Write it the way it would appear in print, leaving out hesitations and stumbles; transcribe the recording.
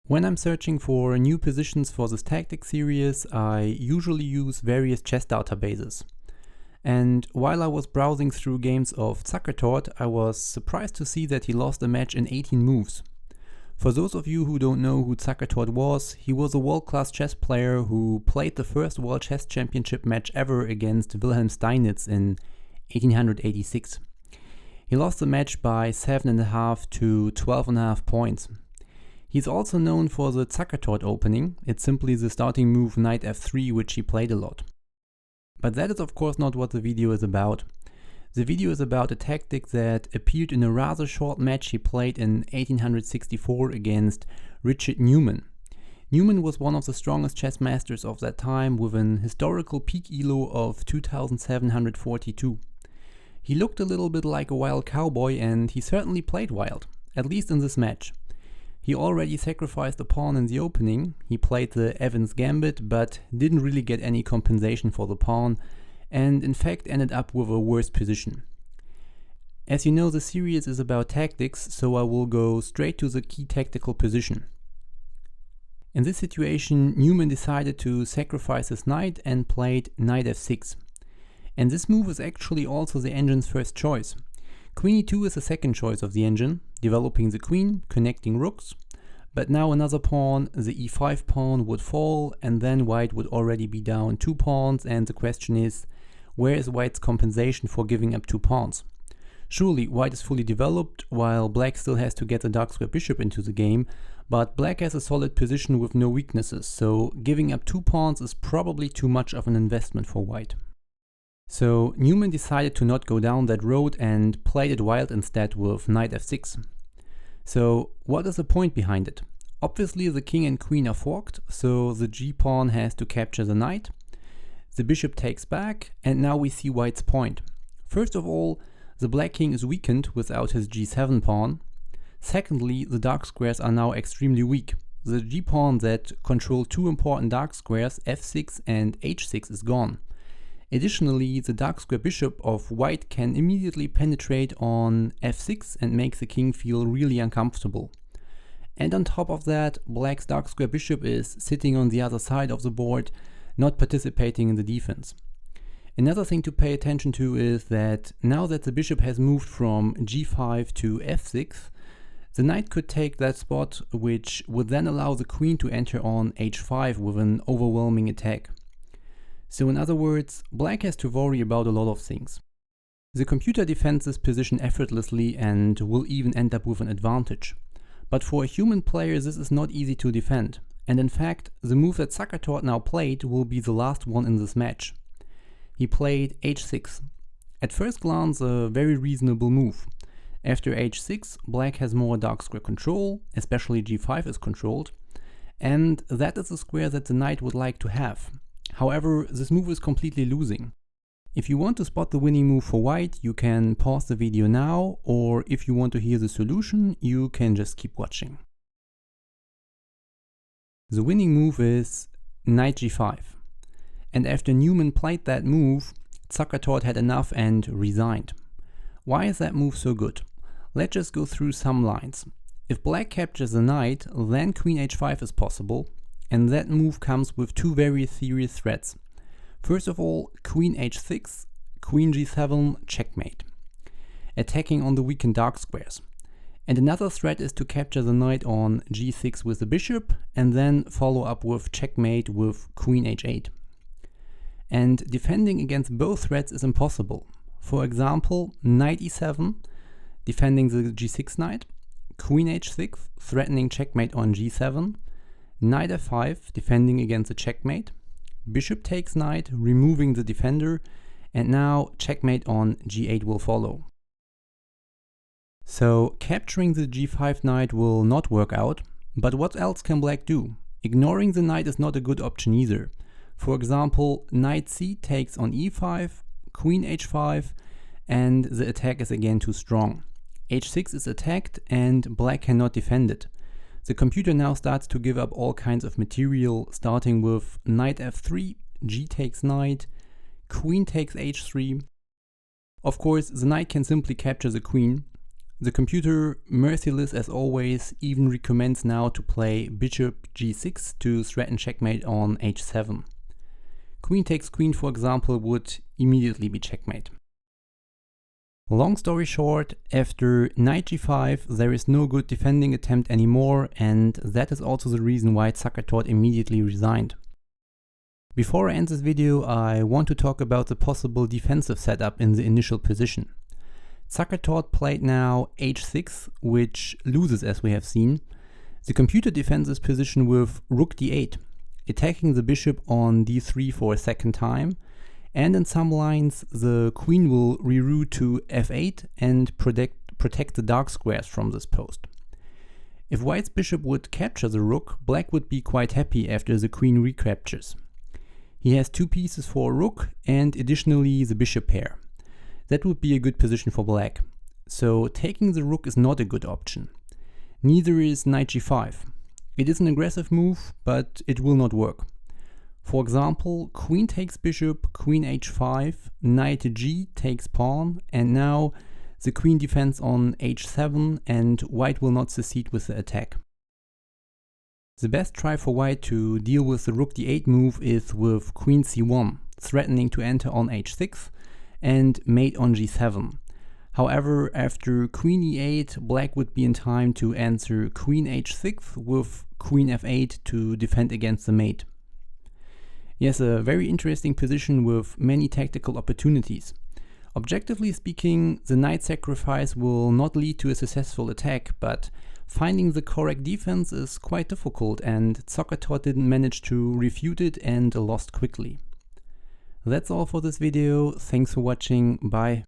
When I'm searching for new positions for this tactic series, I usually use various chess databases. And while I was browsing through games of Zukertort, I was surprised to see that he lost a match in 18 moves. For those of you who don't know who Zukertort was, he was a world-class chess player who played the first World Chess Championship match ever against Wilhelm Steinitz in 1886. He lost the match by 7.5 to 12.5 points. He's also known for the Zukertort Opening. It's simply the starting move knight f3, which he played a lot. But that is of course not what the video is about. The video is about a tactic that appeared in a rather short match he played in 1864 against Richard Newman. Newman was one of the strongest chess masters of that time with an historical peak elo of 2742. He looked a little bit like a wild cowboy, and he certainly played wild, at least in this match. He already sacrificed a pawn in the opening. He played the Evans Gambit, but didn't really get any compensation for the pawn, and in fact ended up with a worse position. As you know, the series is about tactics, so I will go straight to the key tactical position. In this situation, Newman decided to sacrifice his knight and played knight f6. And this move is actually also the engine's first choice. Queen e2 is the second choice of the engine, developing the queen, connecting rooks, but now another pawn, the e5 pawn, would fall, and then white would already be down 2 pawns, and the question is, where is white's compensation for giving up 2 pawns? Surely white is fully developed, while black still has to get the dark square bishop into the game, but black has a solid position with no weaknesses, so giving up 2 pawns is probably too much of an investment for white. So Newman decided to not go down that road and played it wild instead with knight f6. So what is the point behind it? Obviously the king and queen are forked, so the g-pawn has to capture the knight. The bishop takes back, and now we see white's point. First of all, the black king is weakened without his g7 pawn. Secondly, the dark squares are now extremely weak. The g-pawn that controlled 2 important dark squares, f6 and h6, is gone. Additionally, the dark square bishop of white can immediately penetrate on f6 and make the king feel really uncomfortable. And on top of that, black's dark square bishop is sitting on the other side of the board, not participating in the defense. Another thing to pay attention to is that now that the bishop has moved from g5 to f6, the knight could take that spot, which would then allow the queen to enter on h5 with an overwhelming attack. So in other words, black has to worry about a lot of things. The computer defends this position effortlessly and will even end up with an advantage. But for a human player this is not easy to defend, and in fact the move that Zukertort now played will be the last one in this match. He played h6. At first glance a very reasonable move. After h6 black has more dark square control, especially g5 is controlled, and that is the square that the knight would like to have. However, this move is completely losing. If you want to spot the winning move for white, you can pause the video now, or if you want to hear the solution, you can just keep watching. The winning move is knight g5. And after Newman played that move, Zukertort had enough and resigned. Why is that move so good? Let's just go through some lines. If black captures the knight, then queen h5 is possible. And that move comes with 2 very serious threats. First of all, queen h6, queen g7, checkmate, attacking on the weakened dark squares. And another threat is to capture the knight on g6 with the bishop, and then follow up with checkmate with queen h8. And defending against both threats is impossible. For example, knight e7, defending the g6 knight, queen h6, threatening checkmate on g7, knight f5, defending against the checkmate, bishop takes knight, removing the defender, and now checkmate on g8 will follow. So capturing the g5 knight will not work out, but what else can black do? Ignoring the knight is not a good option either. For example, knight c takes on e5, queen h5, and the attack is again too strong. h6 is attacked and black cannot defend it. The computer now starts to give up all kinds of material, starting with knight f3, g takes knight, queen takes h3. Of course, the knight can simply capture the queen. The computer, merciless as always, even recommends now to play bishop g6 to threaten checkmate on h7. Queen takes queen, for example, would immediately be checkmate. Long story short, after knight g5 there is no good defending attempt anymore, and that is also the reason why Zukertort immediately resigned. Before I end this video, I want to talk about the possible defensive setup in the initial position. Zukertort played now h6, which loses as we have seen. The computer defends this position with rook d8, attacking the bishop on d3 for a second time, and in some lines the queen will reroute to f8 and protect the dark squares from this post. If white's bishop would capture the rook, black would be quite happy after the queen recaptures. He has two pieces for a rook and additionally the bishop pair. That would be a good position for black. So taking the rook is not a good option. Neither is knight g5. It is an aggressive move, but it will not work. For example, queen takes bishop, queen h5, knight g takes pawn, and now the queen defends on h7 and white will not succeed with the attack. The best try for white to deal with the rook d8 move is with queen c1, threatening to enter on h6, and mate on g7. However, after queen e8, black would be in time to answer queen h6 with queen f8 to defend against the mate. Yes, a very interesting position with many tactical opportunities. Objectively speaking, the knight sacrifice will not lead to a successful attack, but finding the correct defense is quite difficult, and Zukertort didn't manage to refute it and lost quickly. That's all for this video. Thanks for watching. Bye.